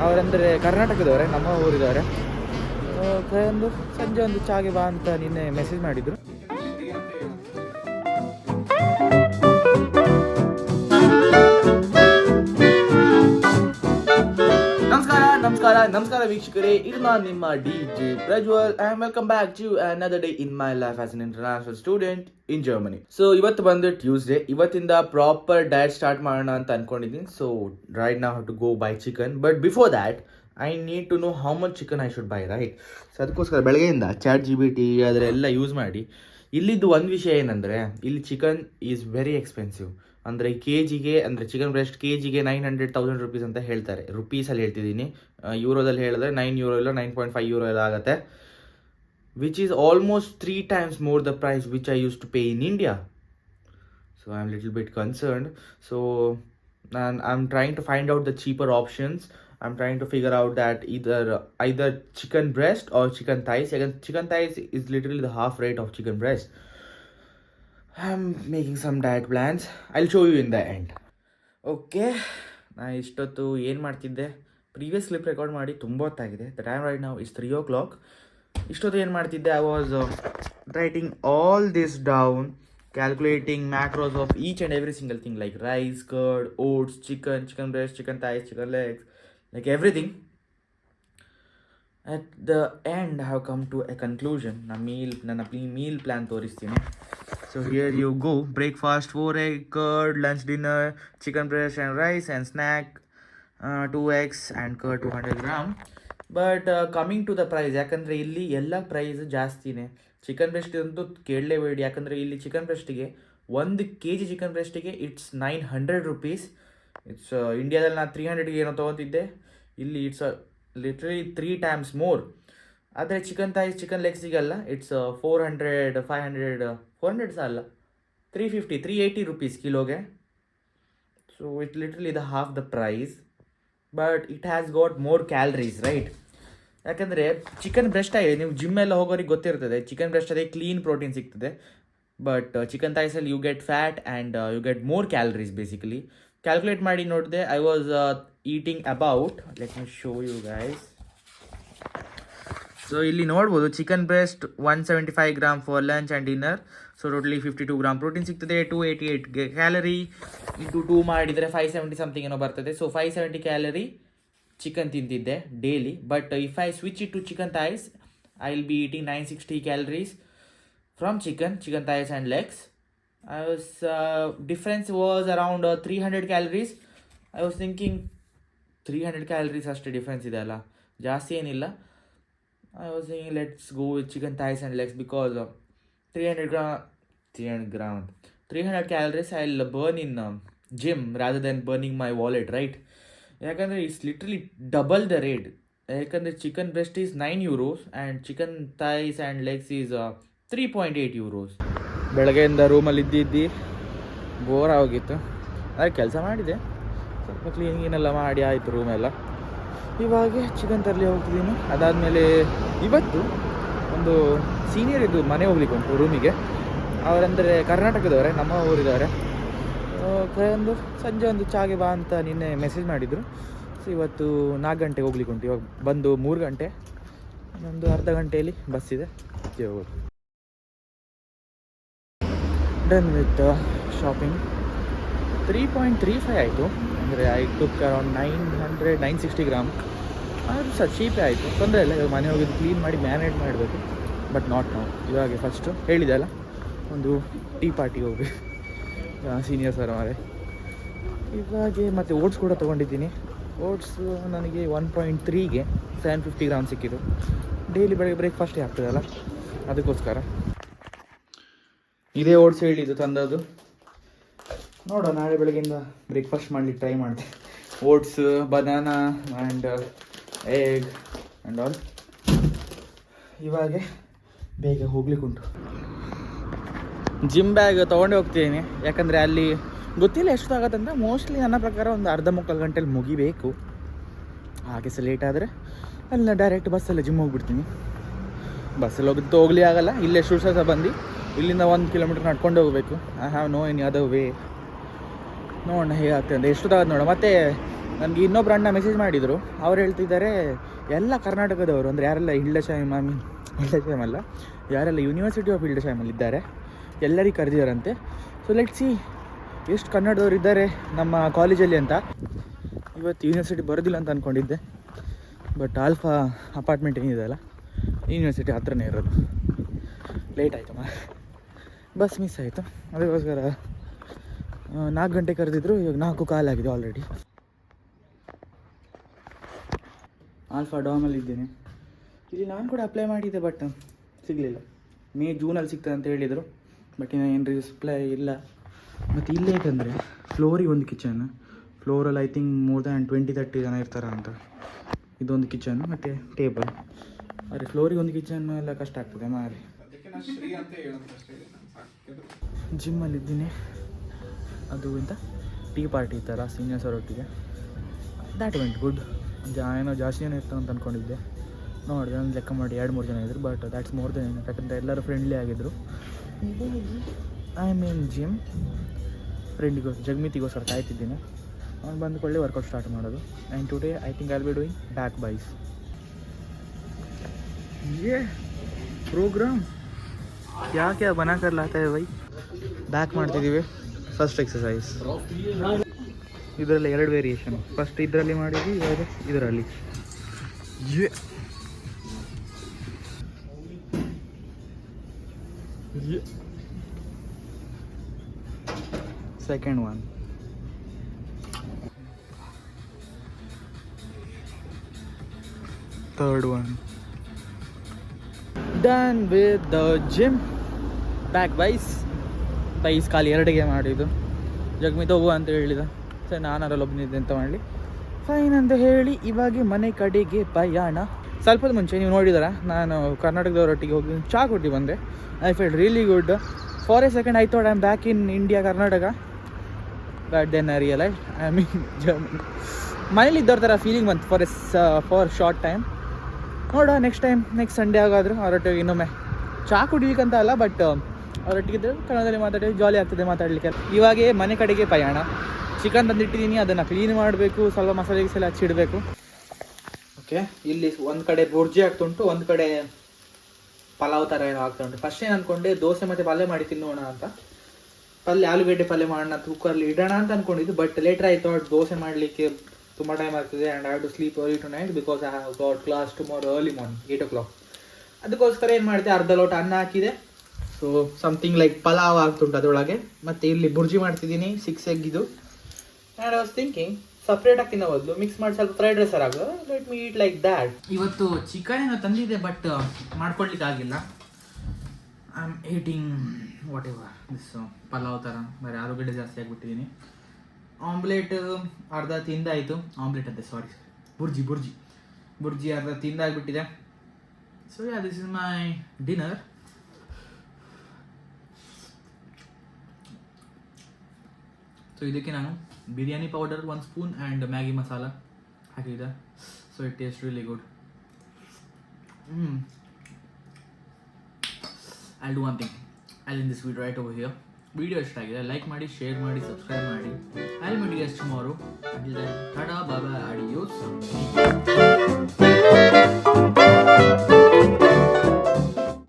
ಅವರಂದರೆ ಕರ್ನಾಟಕದವರೇ, ನಮ್ಮ ಊರಿದವರೇ. ಒಂದು ಸಂಜೆ ಒಂದು ಚಾಗೆ ಬಾ ಅಂತ ನಿನ್ನೆ ಮೆಸೇಜ್ ಮಾಡಿದರು. ನಮಸ್ಕಾರ ವೀಕ್ಷಕರೇ, ಇದು ನಾನು ನಿಮ್ಮ DJ Prajwal and welcome back to another day in my life as an international student in Germany. So ಇವತ್ತು ಬಂದು ಟ್ಯೂಸ್ಡೇ. ಇವತ್ತಿಂದ ಪ್ರಾಪರ್ ಡಯಟ್ ಸ್ಟಾರ್ಟ್ ಮಾಡೋಣ ಅಂತ ಅನ್ಕೊಂಡಿದ್ದೀನಿ. ಸೊ ರೈಟ್ ನಾವು have to go buy chicken, but before that I need to know how much chicken I should buy, right? So ಅದಕ್ಕೋಸ್ಕರ ಬೆಳಗ್ಗೆಯಿಂದ ChatGPT ಅದರೆಲ್ಲ use ಮಾಡಿ ಇಲ್ಲಿದ್ದು ಒಂದು ವಿಷಯ ಏನಂದರೆ, ಇಲ್ಲಿ ಚಿಕನ್ ಈಸ್ ವೆರಿ ಎಕ್ಸ್ಪೆನ್ಸಿವ್. ಅಂದರೆ KGಗೆ, ಅಂದರೆ ಚಿಕನ್ ಬ್ರೆಸ್ಟ್ KGಗೆ 900,000 rupees ಅಂತ ಹೇಳ್ತಾರೆ. ರುಪೀಸಲ್ಲಿ ಹೇಳ್ತಿದ್ದೀನಿ, ಯೂರೋದಲ್ಲಿ ಹೇಳಿದ್ರೆ €9 ಇಲ್ಲ €9.5 ಎಲ್ಲ ಆಗುತ್ತೆ, which is almost 3 times more the price which I used to pay in India. So I'm little bit concerned. So I'm trying to find out the cheaper options. I'm trying to figure out that either chicken breast or chicken thighs. Again, chicken thighs is literally the half rate of chicken breast. I'm making some diet plans. I'll show you in the end. Okay, ನಾನು ಇಷ್ಟೊತ್ತು ಏನು ಮಾಡ್ತಿದ್ದೆ, previous clip record ಮಾಡಿ ತುಂಬ ಹೊತ್ತಾಗಿದೆ. The time right now is 3 o'clock. ಇಷ್ಟೊತ್ತು ಏನು ಮಾಡ್ತಿದ್ದೆ, I was writing all this down, calculating macros of each and every single thing, like rice, curd, oats, chicken breast, chicken thighs, chicken legs, like everything. At the end I have come to a conclusion. ನನ್ನ meal plan ತೋರಿಸ್ತೀನಿ. So here you go. Breakfast 4 egg curd, lunch dinner chicken breast and rice, and snack 2 eggs and curd 200 gram. But coming to the price, ಯಾಕಂದರೆ ಇಲ್ಲಿ ಎಲ್ಲ price ಜಾಸ್ತಿನೇ. Chicken breast ಅಂತೂ ಕೇಳಲೇಬೇಡಿ, ಯಾಕಂದರೆ ಇಲ್ಲಿ ಚಿಕನ್ ಬ್ರೆಸ್ಟಿಗೆ 1 kg ಚಿಕನ್ ಬ್ರೆಸ್ಟಿಗೆ ಇಟ್ಸ್ 900 rupees. ಇಟ್ಸ್ ಇಂಡಿಯಾದಲ್ಲಿ ನಾನು 300ಗೆ ಏನೋ ತೊಗೊತಿದ್ದೆ, ಇಲ್ಲಿ ಇಟ್ಸ್ ಲಿಟ್ರಲಿ 3 times more. ಆದರೆ ಚಿಕನ್ ಥೈಸ್, ಚಿಕನ್ ಲೆಗ್ ಸಿಗಲ್ಲ, ಇಟ್ಸ್ 400, 500, 400 ಸಹ ಅಲ್ಲ, 350, 380 rupees ಕಿಲೋಗೆ. So it literally the half the price, but it has got more calories, right? ಯಾಕಂದರೆ ಚಿಕನ್ ಬ್ರೆಸ್ಟ್ ಆಗಿದೆ, ನೀವು ಜಿಮ್ಮೆಲ್ಲ ಹೋಗೋರಿಗೆ ಗೊತ್ತಿರ್ತದೆ, ಚಿಕನ್ ಬ್ರೆಸ್ಟ್ ಅದೇ ಕ್ಲೀನ್ ಪ್ರೋಟೀನ್ ಸಿಗ್ತದೆ. ಬಟ್ ಚಿಕನ್ ಥೈಸಲ್ಲಿ you get fat and you get more calories basically. Calculate ಮಾಡಿ ನೋಡಿದೆ, I was eating about, let me show you guys. So ಇಲ್ಲಿ ನೋಡ್ಬೋದು, chicken breast 175 gram for lunch and dinner. So totally 52 gram protein ಸಿಗ್ತದೆ, 288 calorie into 2 ಮಾಡಿದರೆ 570 something ಏನೋ ಬರ್ತದೆ. So 570 calorie chicken ತಿಂತಿದ್ದೆ daily. But if I switch it to chicken thighs, I will be eating 960 calories from chicken thighs and legs. Difference was around 300 calories. I was thinking 300 calories ಅಷ್ಟೇ difference ಇದೆ ಅಲ್ಲ, ಜಾಸ್ತಿ ಏನಿಲ್ಲ. I was saying let's go with chicken thighs and legs because 300 calories I'll burn in gym rather than burning my wallet, right? ಯಾಕಂದರೆ it's literally double the rate. ಯಾಕಂದರೆ chicken breast is €9 and chicken thighs and legs is €3.8. ಬೆಳಗ್ಗೆಯಿಂದ ರೂಮಲ್ಲಿ ಇದ್ದಿದ್ದು bore ಆಗೋಗಿತ್ತು, ಅದಕ್ಕೆ ಕೆಲಸ ಮಾಡಿದೆ, ಸ್ವಲ್ಪ ಕ್ಲೀನಿಂಗೆಲ್ಲ ಮಾಡಿ ಆಯಿತು ರೂಮೆಲ್ಲ. ಇವಾಗ ಚಿಕನ್ ತರಲಿ ಹೋಗ್ತಿದ್ದೀನಿ. ಅದಾದಮೇಲೆ ಇವತ್ತು ಒಂದು ಸೀನಿಯರ್ ಇದ್ದು ಮನೆ ಹೋಗ್ಲಿಕ್ಕೆ ಉಂಟು ರೂಮಿಗೆ. ಅವರಂದರೆ ಕರ್ನಾಟಕದವರೇ, ನಮ್ಮ ಊರಿದವರೇ. ಒಂದು ಸಂಜೆ ಒಂದು ಚಾಗೆ ಬಾ ಅಂತ ನಿನ್ನೆ ಮೆಸೇಜ್ ಮಾಡಿದರು. ಸೊ ಇವತ್ತು 4 ಗಂಟೆಗೆ ಹೋಗ್ಲಿಕ್ಕೆ ಉಂಟು. ಇವಾಗ ಬಂದು 3 ಗಂಟೆ, ಒಂದು ಅರ್ಧ ಗಂಟೆಯಲ್ಲಿ ಬಸ್ ಇದೆ, ಹೋಗೋದು. Done with shopping. 3.35 ಆಯಿತು, ಅಂದರೆ ಐ ಟುಕ್ ಅರೌಂಡ್ 960 gram. ಆದರೂ ಸಹ ಚೀಪೇ ಆಯಿತು, ತೊಂದರೆ ಇಲ್ಲ. ಇವಾಗ ಮನೆ ಹೋಗಿದ್ದು ಕ್ಲೀನ್ ಮಾಡಿ ಮ್ಯಾರಿನೇಟ್ ಮಾಡಬೇಕು, ಬಟ್ ನಾಟ್ ನಾವು. ಇವಾಗ ಫಸ್ಟು ಹೇಳಿದೆ ಅಲ್ಲ, ಒಂದು ಟೀ ಪಾರ್ಟಿಗೆ ಹೋಗ್ಬೇಕು ಸೀನಿಯರ್ ಸರ್ ಅವರೇ. ಇವಾಗೆ ಮತ್ತು ಓಟ್ಸ್ ಕೂಡ ತೊಗೊಂಡಿದ್ದೀನಿ. ಓಟ್ಸ್ ನನಗೆ 1.3ಗೆ 750 gram ಸಿಕ್ಕಿದ್ದು. ಡೈಲಿ ಬೆಳಗ್ಗೆ ಬ್ರೇಕ್ಫಾಸ್ಟೇ ಆಗ್ತದಲ್ಲ, ಅದಕ್ಕೋಸ್ಕರ ಇದೇ ಓಟ್ಸ್ ಹೇಳಿದ್ದು ತಂದದ್ದು. ನೋಡೋಣ, ನಾಳೆ ಬೆಳಗ್ಗೆಯಿಂದ ಬ್ರೇಕ್ಫಾಸ್ಟ್ ಮಾಡಲಿಕ್ಕೆ ಟ್ರೈ ಮಾಡಿದೆ. Oats, banana and egg and all. ಇವಾಗ ಬೇಗ ಹೋಗ್ಲಿಕ್ಕೆ ಉಂಟು. ಜಿಮ್ ಬ್ಯಾಗ್ ತೊಗೊಂಡೇ ಹೋಗ್ತಿದ್ದೀನಿ, ಯಾಕಂದರೆ ಅಲ್ಲಿ ಗೊತ್ತಿಲ್ಲ ಎಷ್ಟಾಗತ್ತಂತ. ಮೋಸ್ಟ್ಲಿ ನನ್ನ ಪ್ರಕಾರ ಒಂದು ಅರ್ಧ ಮುಕ್ಕಾಲು ಗಂಟೆಲಿ ಮುಗಿಬೇಕು. ಹಾಗೆ ಸಹ ಲೇಟ್ ಆದರೆ ಅಲ್ಲಿ ಡೈರೆಕ್ಟ್ ಬಸ್ಸಲ್ಲೇ ಜಿಮ್ ಹೋಗ್ಬಿಡ್ತೀನಿ. ಬಸ್ಸಲ್ಲಿ ಹೋಗಲಿ ಆಗಲ್ಲ, ಇಲ್ಲೇ ಸಹ ಬಂದು ಇಲ್ಲಿಂದ 1 kilometer ನಡ್ಕೊಂಡು ಹೋಗಬೇಕು. I have no any other way. ನೋಡೋಣ ಹೇಗಾಗ್ತದೆ ಅಂತ. ಎಷ್ಟೊತ್ತಾಗತ್ತೆ ನೋಡೋಣ. ಮತ್ತು ನನಗೆ ಇನ್ನೊಬ್ರು ಅಣ್ಣ ಮೆಸೇಜ್ ಮಾಡಿದರು. ಅವ್ರು ಹೇಳ್ತಿದ್ದಾರೆ ಎಲ್ಲ ಕರ್ನಾಟಕದವರು, ಅಂದರೆ ಯಾರೆಲ್ಲ ಹಿಲ್ಡಶೈಮ್ ಹಿಲ್ಡಶೈಮ್ ಅಲ್ಲ, ಯಾರೆಲ್ಲ ಯೂನಿವರ್ಸಿಟಿ ಆಫ್ ಹಿಲ್ಡಶೈಮಲ್ಲಿ ಇದ್ದಾರೆ ಎಲ್ಲರಿಗೆ ಕರೆದಿದ್ದಾರಂತೆ. ಸೊ ಲೆಟ್ ಸಿ ಎಷ್ಟು ಕನ್ನಡದವ್ರು ಇದ್ದಾರೆ ನಮ್ಮ ಕಾಲೇಜಲ್ಲಿ ಅಂತ. ಇವತ್ತು ಯೂನಿವರ್ಸಿಟಿ ಬರೋದಿಲ್ಲ ಅಂತ ಅಂದ್ಕೊಂಡಿದ್ದೆ, ಬಟ್ ಆಲ್ಫಾ ಅಪಾರ್ಟ್ಮೆಂಟ್ ಏನಿದೆಯಲ್ಲ ಯೂನಿವರ್ಸಿಟಿ ಹತ್ರನೇ ಇರೋದು. ಲೇಟ್ ಆಯಿತು, ಬಸ್ ಮಿಸ್ ಆಯಿತು. ಅದಕ್ಕೋಸ್ಕರ 4 ಗಂಟೆ ಕರೆದಿದ್ರು, ಇವಾಗ 4:15 ಆಗಿದೆ ಆಲ್ರೆಡಿ. ಆಲ್ಫಾ ಡಾಮಲ್ಲಿ ಇದ್ದೇನೆ. ಇಲ್ಲಿ ನಾನು ಕೂಡ ಅಪ್ಲೈ ಮಾಡಿದ್ದೆ, ಬಟ್ ಸಿಗಲಿಲ್ಲ. ಜೂನಲ್ಲಿ ಸಿಗ್ತದೆ ಅಂತ ಹೇಳಿದರು, ಬಟ್ ಇನ್ನು ಏನು ರಿಪ್ಲೈ ಇಲ್ಲ. ಮತ್ತು ಇಲ್ಲೇ ಏಕೆಂದರೆ ಫ್ಲೋರಿಗೆ ಒಂದು ಕಿಚನ್, ಫ್ಲೋರಲ್ಲಿ ಐ ಥಿಂಕ್ ಮೋರ್ ದ್ಯಾನ್ 20-30 ಜನ ಇರ್ತಾರೆ ಅಂತ. ಇದೊಂದು ಕಿಚನ್ ಮತ್ತು ಟೇಬಲ್. ಆದರೆ ಫ್ಲೋರಿಗೆ ಒಂದು ಕಿಚನ್ ಎಲ್ಲ ಕಷ್ಟ ಆಗ್ತದೆ ಮಾರಿ. ಜಿಮ್ಮಲ್ಲಿದ್ದೀನಿ, ಅದು ಎಂತ ಟೀ ಪಾರ್ಟಿ ಥರ ಸೀನಿಯರ್ಸ್ ಅವರೊಟ್ಟಿಗೆ. That vent good. ಏನೋ ಜಾಸ್ತಿ ಜನ ಇರ್ತಾವೆ ಅಂತ ಅಂದ್ಕೊಂಡಿದ್ದೆ, ನೋಡಿದೆ ಒಂದು ಲೆಕ್ಕ ಮಾಡಿ 2-3 ಜನ ಇದ್ದರು, ಬಟ್ ದ್ಯಾಟ್ಸ್ ಮೋರ್ ದೆನ್ ಏನೋ. ಯಾಕಂದರೆ ಎಲ್ಲರೂ ಫ್ರೆಂಡ್ಲಿ ಆಗಿದ್ದರು. ಐ ಮೀನ್ ಜಿಮ್ ಜಗಮಿತಿಗೋಸ್ಕರ ಕಾಯ್ತಿದ್ದೀನಿ. ಅವ್ನು ಬಂದುಕೊಳ್ಳಿ ವರ್ಕೌಟ್ ಸ್ಟಾರ್ಟ್ ಮಾಡೋದು. And today I think I will be doing back biceps. ये प्रोग्राम क्या क्या बना कर लाता है भाई. ಬ್ಯಾಕ್ ಮಾಡ್ತಿದ್ದೀವಿ. ಫಸ್ಟ್ ಎಕ್ಸಸೈಸ್ ಇದರಲ್ಲಿ 2 ವೇರಿಯೇಷನ್. ಫಸ್ಟ್ ಇದರಲ್ಲಿ ಮಾಡಿದ್ವಿ, ಇವಾಗ ಇದರಲ್ಲಿ. Second one. Third one. Done with the gym. Back byes ಖಾಲಿ 2ಗೆ ಮಾಡಿದ್ದು. ಜಗಮಿತ್ ಹೋಗುವ ಅಂತ ಹೇಳಿದ, ಸರಿ ನಾನು ಅದರಲ್ಲಿ ಒಬ್ಬನಿದ್ದೆ ಅಂತ ಮಾಡಲಿ. ಫೈನ್ ಅಂತ ಹೇಳಿ ಇವಾಗ ಮನೆ ಕಡೆಗೆ ಪಯಣ. ಸ್ವಲ್ಪದ ಮುಂಚೆ ನೀವು ನೋಡಿದಾರ, ನಾನು ಕರ್ನಾಟಕದವರೊಟ್ಟಿಗೆ ಹೋಗಿ ಚಹಾ ಕೊಟ್ಟು ಬಂದೆ. I feel really good. For a second I thought I am back in India, Karnataka. But then I realise I mean Germany. ಮನೇಲಿ ಇದ್ದವ್ರ ಥರ ಫೀಲಿಂಗ್ ಬಂತು ಫಾರ್ ಶಾರ್ಟ್ ಟೈಮ್. ನೋಡುವ ನೆಕ್ಸ್ಟ್ ಸಂಡೇ ಆಗಾದರೂ ಅವರೊಟ್ಟಿಗೆ ಇನ್ನೊಮ್ಮೆ ಚಹಾ ಕುಡಿಲಿಕ್ಕಂತ ಅಲ್ಲ, ಬಟ್ ಅವರೊಟ್ಟಿಗಿದ್ದರೆ ಕನ್ನಡದಲ್ಲಿ ಮಾತಾಡಿ ಜಾಲಿ ಆಗ್ತದೆ ಮಾತಾಡಲಿಕ್ಕೆ. ಇವಾಗೇ ಮನೆ ಕಡೆಗೆ ಪಯಣ. ಚಿಕನ್ ತಂದಿಟ್ಟಿದ್ದೀನಿ, ಅದನ್ನು ಕ್ಲೀನ್ ಮಾಡಬೇಕು, ಸ್ವಲ್ಪ ಮಸಾಲೆ ಗಿಸಾಲೆ ಹಚ್ಚಿಡಬೇಕು. ಓಕೆ, ಇಲ್ಲಿ ಒಂದು ಕಡೆ ಬುರ್ಜಿ ಆಗ್ತುಂಟು, ಒಂದು ಕಡೆ ಪಲಾವ್ ಥರ ಏನೋ ಆಗ್ತಾ ಉಂಟು. ಫಸ್ಟ್ ಏನು ಅಂದ್ಕೊಂಡೆ ದೋಸೆ ಮತ್ತು ಪಲ್ಯ ಮಾಡಿ ತಿನ್ನೋಣ ಅಂತ. ಆಲೂಗಡ್ಡೆ ಪಲ್ಯ ಮಾಡೋಣ ಕುಕ್ಕರ್ಲಿ ಇಡೋಣ ಅಂತ ಅಂದ್ಕೊಂಡಿದ್ದು, ಬಟ್ ಲೇಟರ್ ಆಯಿತು. ದೋಸೆ ಮಾಡಲಿಕ್ಕೆ ತುಂಬ ಟೈಮ್ ಆಗ್ತದೆ. And I have to sleep early tonight because I have got class tomorrow early morning 8 o'clock. ಅದಕ್ಕೋಸ್ಕರ ಏನು ಮಾಡಿದೆ, ಅರ್ಧ ಲೋಟ ಅನ್ನ ಹಾಕಿದೆ. ಸೊ ಸಮಥಿಂಗ್ ಲೈಕ್ ಪಲಾವ್ ಆಗ್ತುಂಟು ಅದರೊಳಗೆ. ಮತ್ತು ಇಲ್ಲಿ ಬುರ್ಜಿ ಮಾಡ್ತಿದ್ದೀನಿ 6 egg ಇದು. And I was thinking separate ಹಾಕಿನ ಬದಲು ಮಿಕ್ಸ್ ಮಾಡಿ ಸ್ವಲ್ಪ ಫ್ರೈಡ್ ರೈಸ್ ಆಗ let me eat like that. ಇವತ್ತು ಚಿಕನ್ ಏನೋ ತಂದಿದೆ, ಬಟ್ ಮಾಡ್ಕೊಡ್ಲಿಕ್ಕೆ ಆಗಿಲ್ಲ. I am eating what ever this pulao ಥರ. ಬರೀ ಆಲೂಗಡ್ಡೆ ಜಾಸ್ತಿ ಆಗಿಬಿಟ್ಟಿದ್ದೀನಿ. ಆಮ್ಲೆಟ್ ಅರ್ಧ ತಿಂದಾಯಿತು. ಆಮ್ಲೆಟ್ ಅಂತೆ, ಸಾರಿ, ಬುರ್ಜಿ ಅರ್ಧ ತಿಂದಾಗ್ಬಿಟ್ಟಿದೆ. So yeah, this is my dinner. So ಇದಕ್ಕೆ ನಾನು biryani powder 1 spoon and Maggi masala ಹಾಕಿದ್ದೆ. So it taste really good. I'll do one thing. I'll end this video right over here. Video ಇಷ್ಟ ಆಗಿದೆ like ಮಾಡಿ, share ಮಾಡಿ, subscribe ಮಾಡಿ. I'll meet you guys tomorrow. Until then, tada, bye bye, adios.